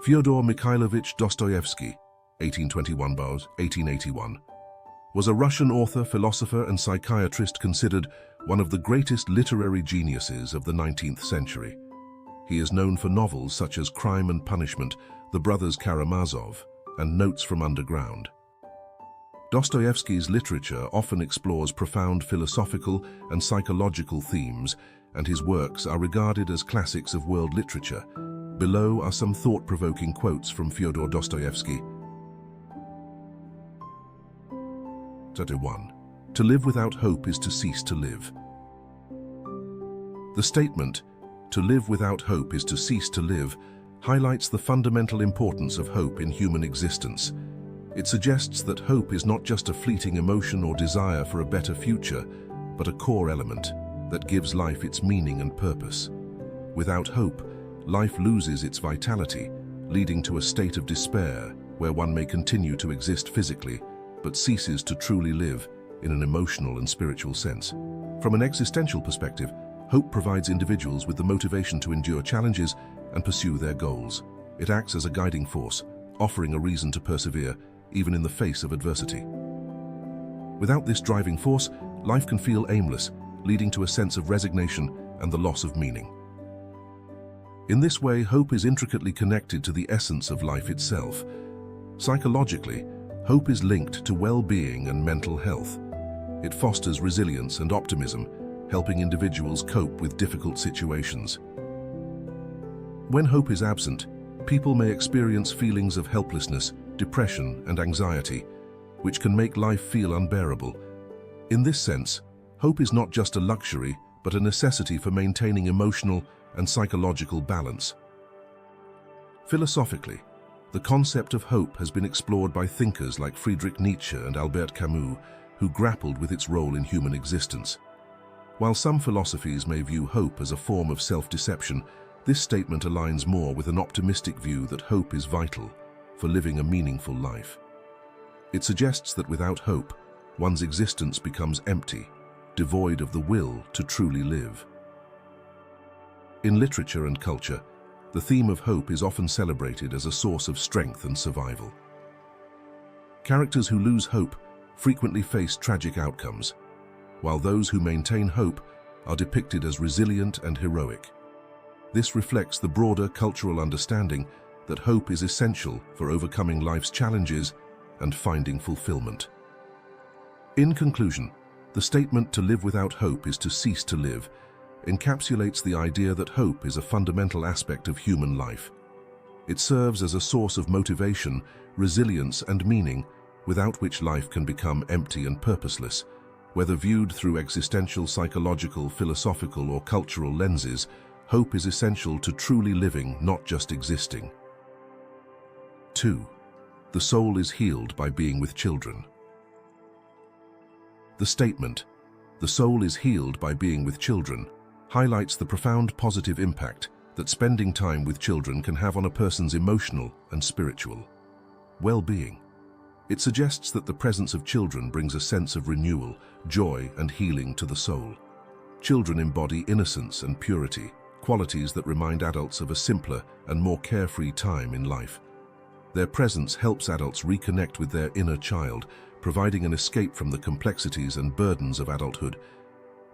Fyodor Mikhailovich Dostoevsky, 1821–1881, was a Russian author, philosopher, and psychiatrist considered one of the greatest literary geniuses of the 19th century. He is known for novels such as Crime and Punishment, The Brothers Karamazov, and Notes from Underground. Dostoevsky's literature often explores profound philosophical and psychological themes, and his works are regarded as classics of world literature. Below are some thought-provoking quotes from Fyodor Dostoevsky. 1. To live without hope is to cease to live. The statement, "To live without hope is to cease to live," highlights the fundamental importance of hope in human existence. It suggests that hope is not just a fleeting emotion or desire for a better future, but a core element that gives life its meaning and purpose. Without hope, life loses its vitality, leading to a state of despair where one may continue to exist physically, but ceases to truly live in an emotional and spiritual sense. From an existential perspective, hope provides individuals with the motivation to endure challenges and pursue their goals. It acts as a guiding force, offering a reason to persevere, even in the face of adversity. Without this driving force, life can feel aimless, leading to a sense of resignation and the loss of meaning. In this way, hope is intricately connected to the essence of life itself. Psychologically, hope is linked to well-being and mental health. It fosters resilience and optimism, helping individuals cope with difficult situations. When hope is absent, people may experience feelings of helplessness, depression, and anxiety, which can make life feel unbearable. In this sense, hope is not just a luxury, but a necessity for maintaining emotional and psychological balance. Philosophically, the concept of hope has been explored by thinkers like Friedrich Nietzsche and Albert Camus, who grappled with its role in human existence. While some philosophies may view hope as a form of self-deception, this statement aligns more with an optimistic view that hope is vital for living a meaningful life. It suggests that without hope, one's existence becomes empty, devoid of the will to truly live. In literature and culture, the theme of hope is often celebrated as a source of strength and survival. Characters who lose hope frequently face tragic outcomes, while those who maintain hope are depicted as resilient and heroic. This reflects the broader cultural understanding that hope is essential for overcoming life's challenges and finding fulfillment. In conclusion, the statement "to live without hope is to cease to live" encapsulates the idea that hope is a fundamental aspect of human life. It serves as a source of motivation, resilience, and meaning, without which life can become empty and purposeless. Whether viewed through existential, psychological, philosophical, or cultural lenses, hope is essential to truly living, not just existing. 2. The soul is healed by being with children. The statement, "The soul is healed by being with children," highlights the profound positive impact that spending time with children can have on a person's emotional and spiritual well-being. It suggests that the presence of children brings a sense of renewal, joy, and healing to the soul. Children embody innocence and purity, qualities that remind adults of a simpler and more carefree time in life. Their presence helps adults reconnect with their inner child, providing an escape from the complexities and burdens of adulthood.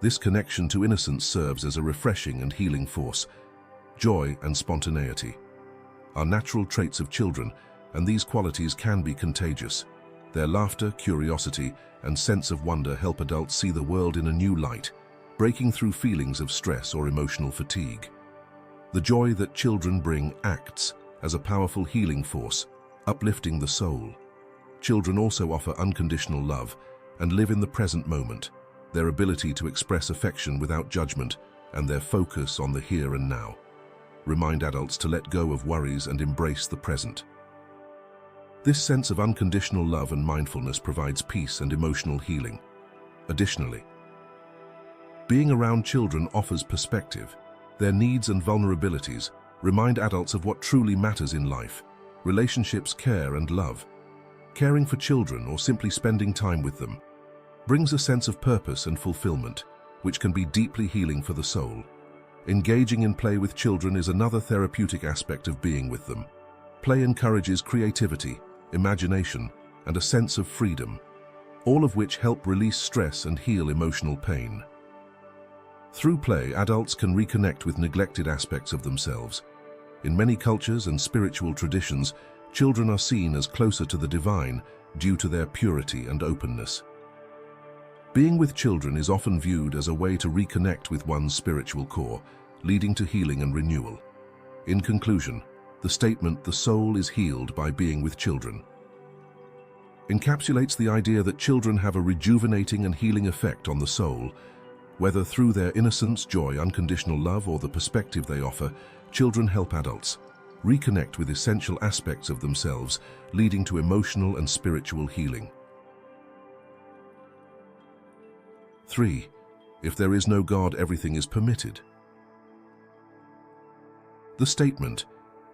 This connection to innocence serves as a refreshing and healing force. Joy and spontaneity are natural traits of children, and these qualities can be contagious. Their laughter, curiosity, and sense of wonder help adults see the world in a new light, breaking through feelings of stress or emotional fatigue. The joy that children bring acts as a powerful healing force, uplifting the soul. Children also offer unconditional love and live in the present moment. Their ability to express affection without judgment and their focus on the here and now remind adults to let go of worries and embrace the present. This sense of unconditional love and mindfulness provides peace and emotional healing. Additionally, being around children offers perspective. Their needs and vulnerabilities remind adults of what truly matters in life: relationships, care, and love. Caring for children or simply spending time with them brings a sense of purpose and fulfillment, which can be deeply healing for the soul. Engaging in play with children is another therapeutic aspect of being with them. Play encourages creativity, imagination, and a sense of freedom, all of which help release stress and heal emotional pain. Through play, adults can reconnect with neglected aspects of themselves. In many cultures and spiritual traditions, children are seen as closer to the divine due to their purity and openness. Being with children is often viewed as a way to reconnect with one's spiritual core, leading to healing and renewal. In conclusion, the statement, "The soul is healed by being with children," encapsulates the idea that children have a rejuvenating and healing effect on the soul. Whether through their innocence, joy, unconditional love, or the perspective they offer, children help adults reconnect with essential aspects of themselves, leading to emotional and spiritual healing. 3. If there is no God, everything is permitted. The statement,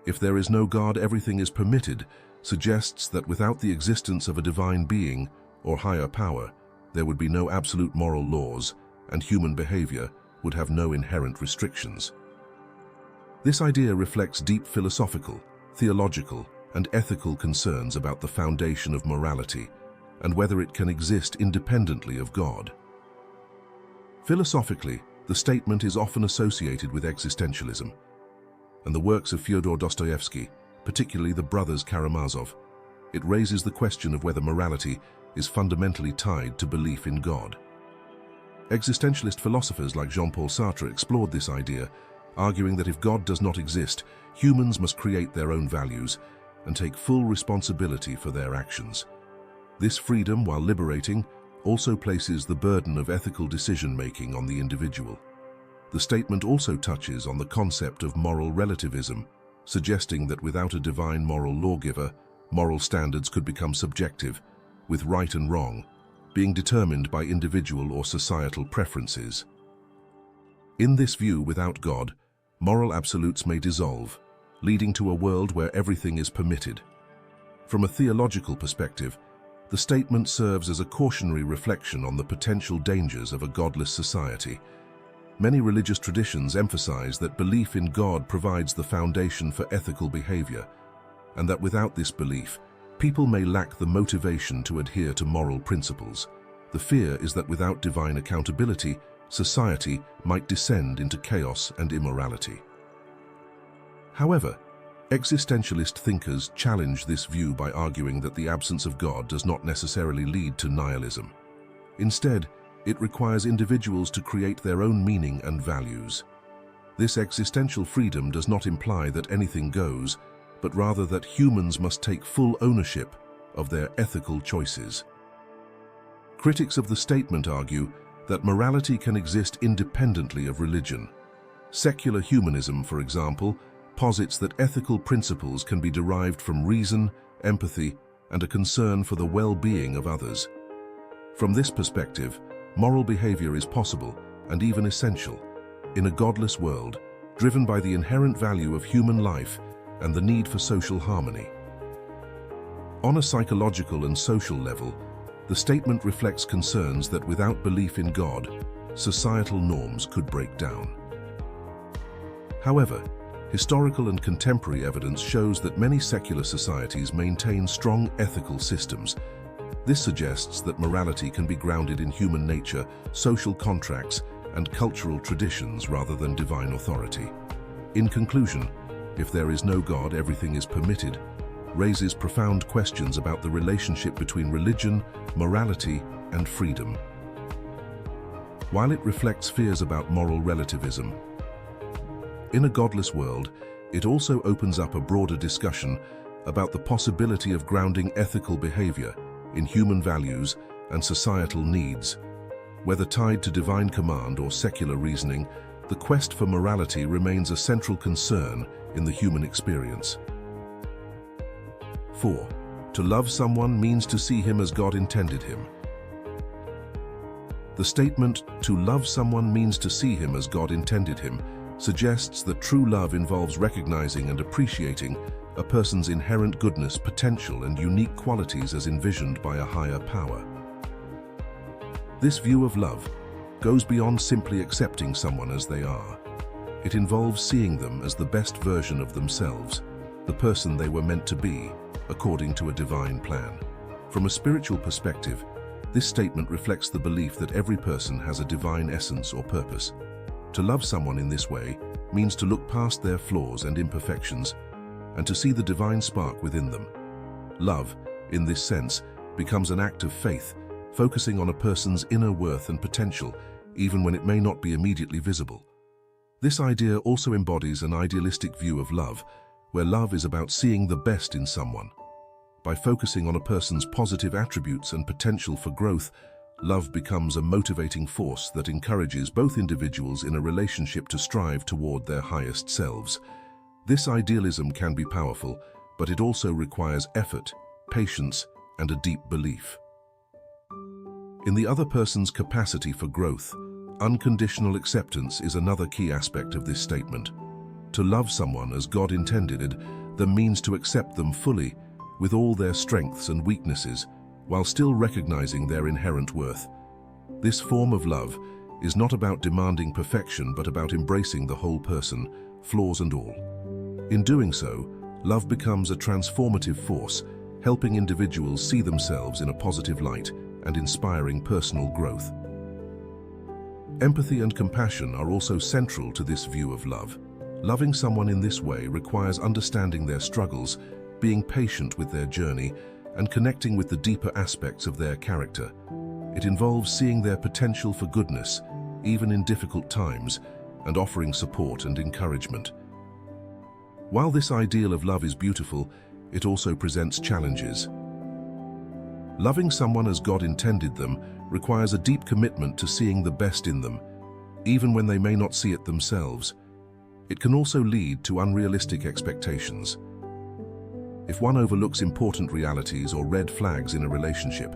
"If there is no God, everything is permitted," suggests that without the existence of a divine being or higher power, there would be no absolute moral laws, and human behavior would have no inherent restrictions. This idea reflects deep philosophical, theological, and ethical concerns about the foundation of morality and whether it can exist independently of God. Philosophically, the statement is often associated with existentialism, and the works of Fyodor Dostoevsky, particularly the brothers Karamazov, it raises the question of whether morality is fundamentally tied to belief in God. Existentialist philosophers like Jean-Paul Sartre explored this idea, arguing that if God does not exist, humans must create their own values and take full responsibility for their actions. This freedom, while liberating, also places the burden of ethical decision-making on the individual. The statement also touches on the concept of moral relativism, suggesting that without a divine moral lawgiver, moral standards could become subjective, with right and wrong being determined by individual or societal preferences. In this view, without God, moral absolutes may dissolve, leading to a world where everything is permitted. From a theological perspective, the statement serves as a cautionary reflection on the potential dangers of a godless society. Many religious traditions emphasize that belief in God provides the foundation for ethical behavior, and that without this belief, people may lack the motivation to adhere to moral principles. The fear is that without divine accountability, society might descend into chaos and immorality. However, existentialist thinkers challenge this view by arguing that the absence of God does not necessarily lead to nihilism. Instead, it requires individuals to create their own meaning and values. This existential freedom does not imply that anything goes, but rather that humans must take full ownership of their ethical choices. Critics of the statement argue that morality can exist independently of religion. Secular humanism, for example, posits that ethical principles can be derived from reason, empathy, and a concern for the well-being of others. From this perspective, moral behavior is possible and even essential in a godless world, driven by the inherent value of human life and the need for social harmony. On a psychological and social level, the statement reflects concerns that without belief in God, societal norms could break down. However, historical and contemporary evidence shows that many secular societies maintain strong ethical systems. This suggests that morality can be grounded in human nature, social contracts, and cultural traditions rather than divine authority. In conclusion, "If there is no God, everything is permitted," raises profound questions about the relationship between religion, morality, and freedom. While it reflects fears about moral relativism, in a godless world, it also opens up a broader discussion about the possibility of grounding ethical behavior in human values and societal needs. Whether tied to divine command or secular reasoning, the quest for morality remains a central concern in the human experience. 4. To love someone means to see him as God intended him. The statement, "To love someone means to see him as God intended him," suggests that true love involves recognizing and appreciating a person's inherent goodness, potential, and unique qualities as envisioned by a higher power. This view of love goes beyond simply accepting someone as they are. It involves seeing them as the best version of themselves, the person they were meant to be, according to a divine plan. From a spiritual perspective, this statement reflects the belief that every person has a divine essence or purpose. To love someone in this way means to look past their flaws and imperfections and to see the divine spark within them. Love, in this sense, becomes an act of faith, focusing on a person's inner worth and potential, even when it may not be immediately visible. This idea also embodies an idealistic view of love, where love is about seeing the best in someone. By focusing on a person's positive attributes and potential for growth, love becomes a motivating force that encourages both individuals in a relationship to strive toward their highest selves. This idealism can be powerful, but it also requires effort, patience, and a deep belief in the other person's capacity for growth. Unconditional acceptance is another key aspect of this statement. To love someone as God intended them means to accept them fully, with all their strengths and weaknesses, while still recognizing their inherent worth. This form of love is not about demanding perfection, but about embracing the whole person, flaws and all. In doing so, love becomes a transformative force, helping individuals see themselves in a positive light and inspiring personal growth. Empathy and compassion are also central to this view of love. Loving someone in this way requires understanding their struggles, being patient with their journey, and connecting with the deeper aspects of their character. It involves seeing their potential for goodness, even in difficult times, and offering support and encouragement. While this ideal of love is beautiful, it also presents challenges. Loving someone as God intended them requires a deep commitment to seeing the best in them, even when they may not see it themselves. It can also lead to unrealistic expectations. If one overlooks important realities or red flags in a relationship.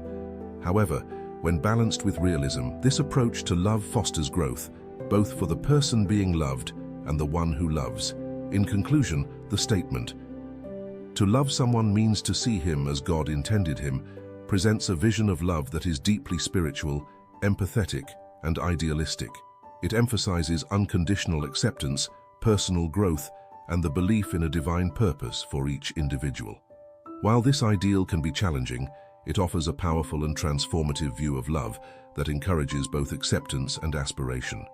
However, when balanced with realism, this approach to love fosters growth, both for the person being loved and the one who loves. In conclusion, the statement, "To love someone means to see him as God intended him," presents a vision of love that is deeply spiritual, empathetic, and idealistic. It emphasizes unconditional acceptance, personal growth, and the belief in a divine purpose for each individual. While this ideal can be challenging, it offers a powerful and transformative view of love that encourages both acceptance and aspiration.